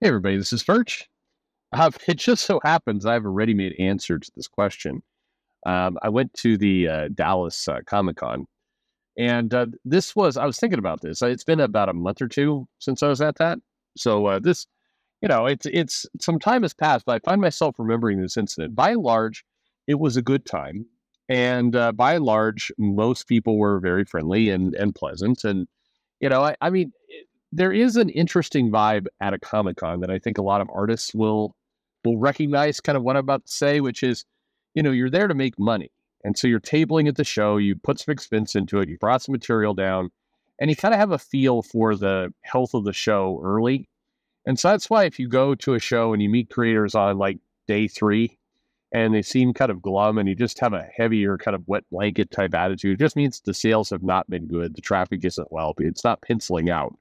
Hey everybody, this is Perch. It just so happens I have a ready-made answer to this question. I went to the Dallas Comic Con, and I was thinking about this. It's been about a month or two since I was at that. So it's some time has passed, but I find myself remembering this incident. By and large, it was a good time. And by and large, most people were very friendly and pleasant. And, there is an interesting vibe at a Comic Con that I think a lot of artists will recognize kind of what I'm about to say, which is, you're there to make money. And so you're tabling at the show, you put some expense into it, you brought some material down, and you kind of have a feel for the health of the show early. And so that's why if you go to a show and you meet creators on like day 3 and they seem kind of glum and you just have a heavier kind of wet blanket type attitude, it just means the sales have not been good. The traffic isn't well. It's not penciling out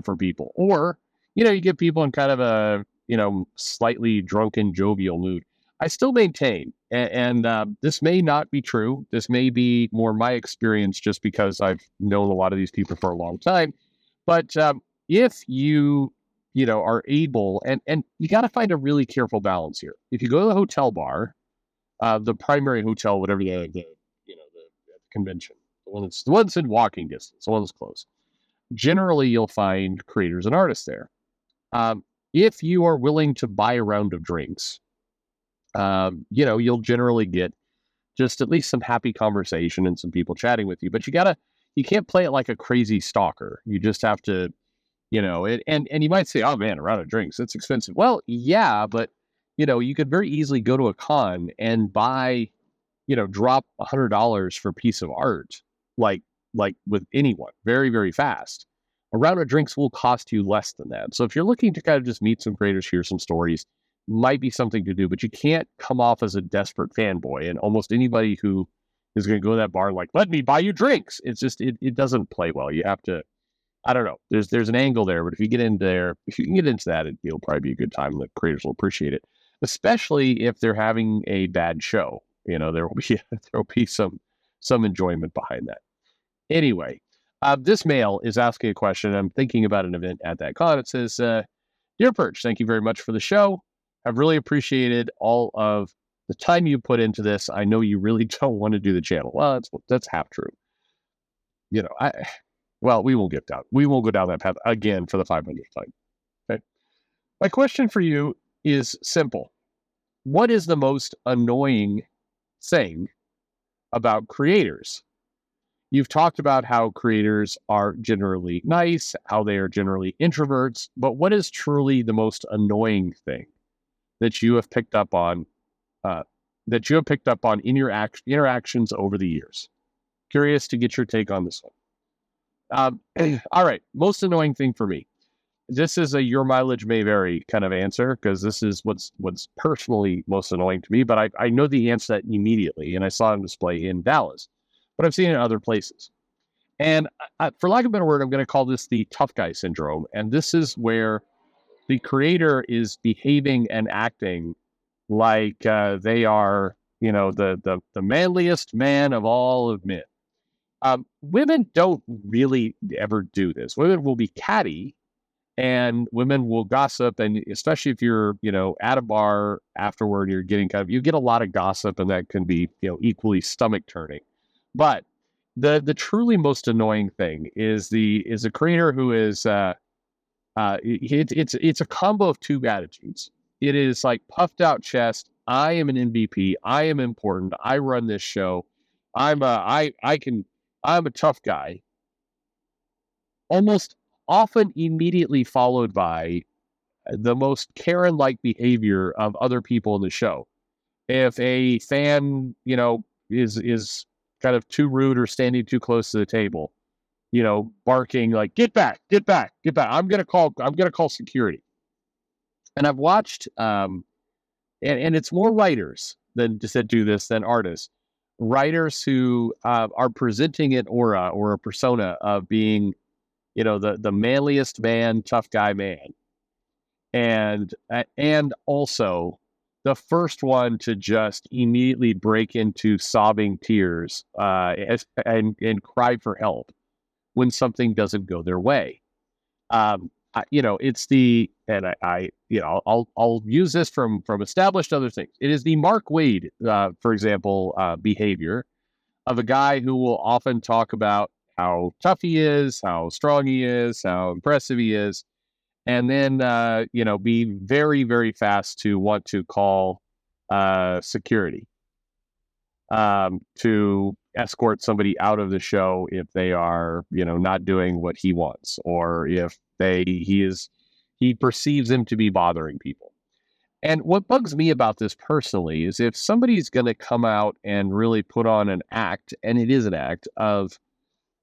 for people. Or, you get people in kind of a, slightly drunken, jovial mood. I still maintain, and this may not be true. This may be more my experience just because I've known a lot of these people for a long time. But if are able, and you got to find a really careful balance here. If you go to the hotel bar, the primary hotel, whatever the convention, the one's in walking distance, the one that's close. Generally, you'll find creators and artists there. If you are willing to buy a round of drinks, you'll generally get just at least some happy conversation and some people chatting with you. But you can't play it like a crazy stalker. You just have to, and you might say, oh man, a round of drinks, that's expensive. Well, yeah, but you could very easily go to a con and buy, drop $100 for a piece of art, like with anyone very, very fast. A round of drinks will cost you less than that. So if you're looking to kind of just meet some creators, hear some stories, might be something to do, but you can't come off as a desperate fanboy. And almost anybody who is going to go to that bar like, let me buy you drinks. It's just, it doesn't play well. You have to, I don't know. There's an angle there, but if you can get into that, it'll probably be a good time. The creators will appreciate it, especially if they're having a bad show. There will be some enjoyment behind that. Anyway, this mail is asking a question. I'm thinking about an event at that con. It says, Dear Perch, thank you very much for the show. I've really appreciated all of the time you put into this. I know you really don't want to do the channel. Well, that's half true. We won't go down that path again for the 500th time. Okay. My question for you is simple. What is the most annoying thing about creators? You've talked about how creators are generally nice, how they are generally introverts, but what is truly the most annoying thing that you have picked up on in your interactions over the years? Curious to get your take on this one. All right, most annoying thing for me. This is a your mileage may vary kind of answer because this is what's personally most annoying to me, but I know the answer to that immediately, and I saw it on display in Dallas. But I've seen it in other places. And for lack of a better word, I'm going to call this the tough guy syndrome. And this is where the creator is behaving and acting like they are, the manliest man of all of men. Women don't really ever do this. Women will be catty and women will gossip. And especially if you're, at a bar afterward, you're getting you get a lot of gossip, and that can be, equally stomach turning. But the truly most annoying thing is a creator who is it's a combo of two attitudes. It is like puffed out chest. I am an MVP. I am important. I run this show. I'm a tough guy. Almost often immediately followed by the most Karen-like behavior of other people in the show. If a fan, is kind of too rude or standing too close to the table, barking like, get back. I'm going to call security. And I've watched, and it's more writers that do this than artists. Writers who are presenting an aura or a persona of being, the manliest man, tough guy man. And also the first one to just immediately break into sobbing tears and cry for help when something doesn't go their way. it's the, and I'll use this from established other things. It is the Mark Wade, for example, behavior of a guy who will often talk about how tough he is, how strong he is, how impressive he is, and then be very, very fast to want to call security to escort somebody out of the show if they are, not doing what he wants, or if he perceives them to be bothering people. And what bugs me about this personally is if somebody's going to come out and really put on an act, and it is an act of,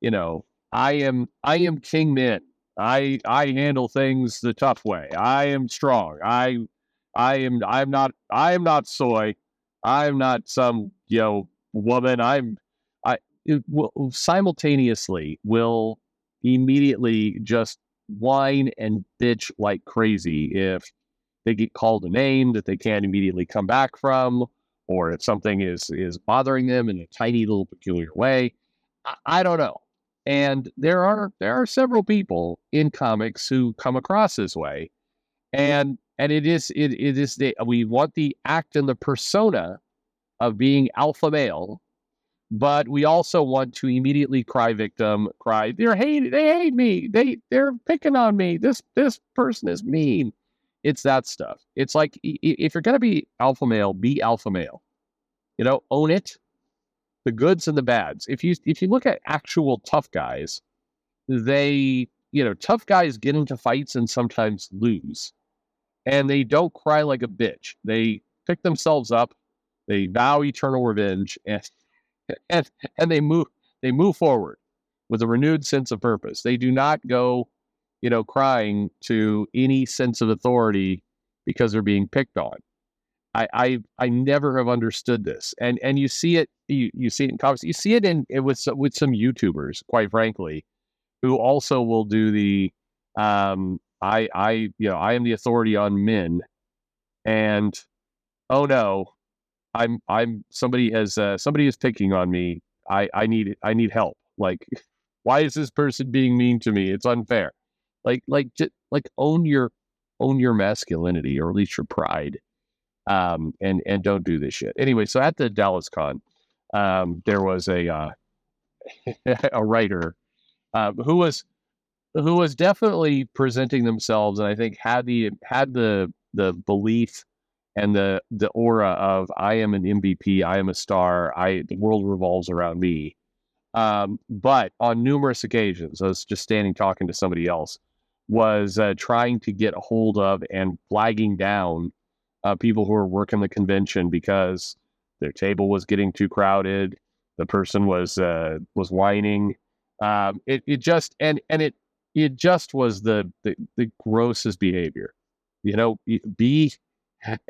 you know, I am King Min. I handle things the tough way. I am strong. I'm not soy. I'm not some woman. I it will simultaneously will immediately just whine and bitch like crazy if they get called a name that they can't immediately come back from, or if something is bothering them in a tiny little peculiar way. I don't know. And there are several people in comics who come across this way, and it is we want the act and the persona of being alpha male, but we also want to immediately cry victim, cry they hate me, they're picking on me, this person is mean. It's that stuff. It's like, if you're gonna be alpha male, own it, the goods and the bads. If you look at actual tough guys, tough guys get into fights and sometimes lose, and they don't cry like a bitch. They pick themselves up, they vow eternal revenge, and and they move forward with a renewed sense of purpose. They do not go, crying to any sense of authority because they're being picked on. I never have understood this, and you see it, you see it in comics, you see it with some YouTubers, quite frankly, who also will do the I am the authority on men, and oh no, I'm somebody is picking on me. I need help. Like, why is this person being mean to me? It's unfair. Like own your masculinity, or at least your pride, and don't do this shit. Anyway, so at the Dallas Con, there was a writer who was definitely presenting themselves, and I think had the belief and the aura of, I am an MVP, I am a star, the world revolves around me. But on numerous occasions, I was just standing talking to somebody else, was trying to get a hold of and flagging down people who were working the convention because their table was getting too crowded. The person was whining. It just and it just was the grossest behavior. Be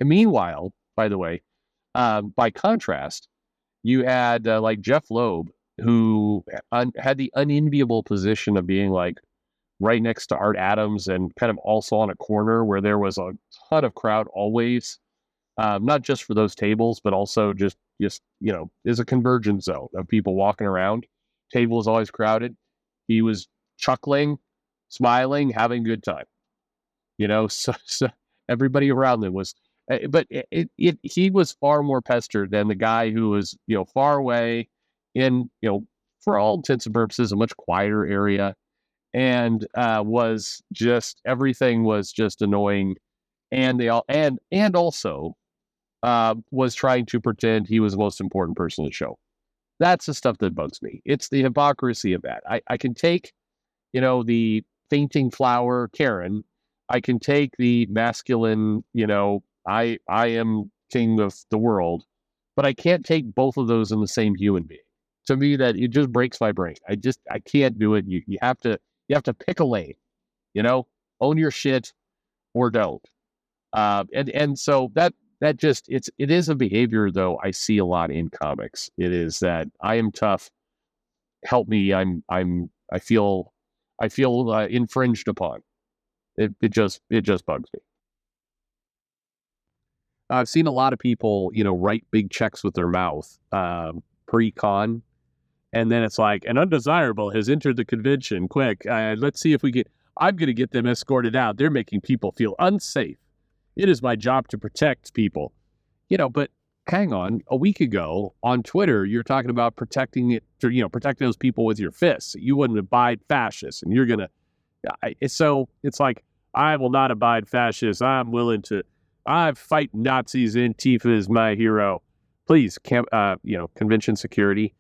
Meanwhile, by the way, by contrast, you had like Jeff Loeb, who had the unenviable position of being like right next to Art Adams, and kind of also on a corner where there was a ton of crowd always, not just for those tables, but also just there's a convergence zone of people walking around. Table is always crowded. He was chuckling, smiling, having a good time. So everybody around them was, but he was far more pestered than the guy who was far away in, for all intents and purposes, a much quieter area, and was just, everything was just annoying, and they all and also was trying to pretend he was the most important person in the show. That's the stuff that bugs me. It's the hypocrisy of that. I can take, the fainting flower Karen. I can take the masculine, I am king of the world, but I can't take both of those in the same human being. To me, that it just breaks my brain. I can't do it. You have to pick a lane, own your shit or don't. And so that just, it is a behavior, though, I see a lot in comics. It is that I am tough. Help me. I feel infringed upon. It just bugs me. I've seen a lot of people, write big checks with their mouth, pre-con, and then it's like, an undesirable has entered the convention. Quick, let's see if we get. I'm going to get them escorted out. They're making people feel unsafe. It is my job to protect people. But hang on. A week ago on Twitter, you're talking about protecting those people with your fists. You wouldn't abide fascists, and you're going to. So it's like, I will not abide fascists. I'm willing to. I fight Nazis. Antifa is my hero. Please, convention security.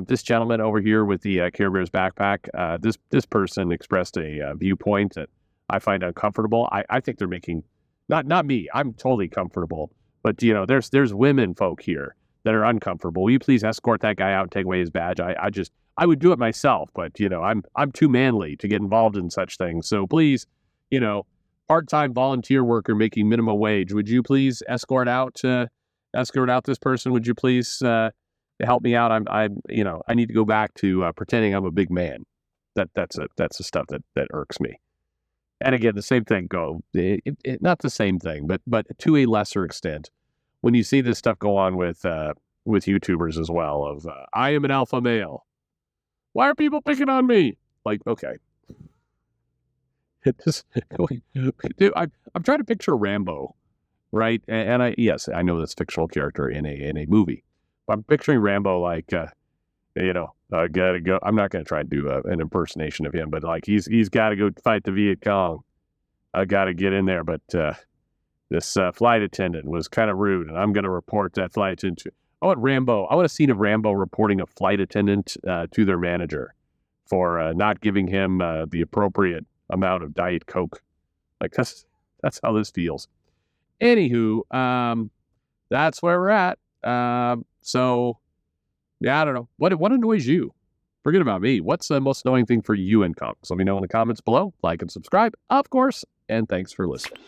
This gentleman over here with the Care Bears backpack, this person expressed a viewpoint that I find uncomfortable. I think they're making, not me, I'm totally comfortable, but there's women folk here that are uncomfortable. Will you please escort that guy out and take away his badge? I would do it myself, but I'm too manly to get involved in such things. So please, part-time volunteer worker making minimum wage, would you please escort out this person? Would you please help me out? I need to go back to pretending I'm a big man. That's the stuff that irks me. And again, the same thing not the same thing, but to a lesser extent, when you see this stuff go on with YouTubers as well, of I am an alpha male. Why are people picking on me? Like, okay. Dude, I'm trying to picture Rambo, right? And I know this fictional character in a movie. But I'm picturing Rambo like, gotta go. I'm not gonna try and do an impersonation of him, but like he's got to go fight the Viet Cong. I got to get in there, but this flight attendant was kind of rude, and I'm gonna report that flight attendant. I want a scene of Rambo reporting a flight attendant to their manager for not giving him the appropriate amount of Diet Coke. Like that's how this feels. Anywho, that's where we're at. So yeah, I don't know. What annoys you? Forget about me. What's the most annoying thing for you in comics? Let me know in the comments below. Like and subscribe, of course. And thanks for listening.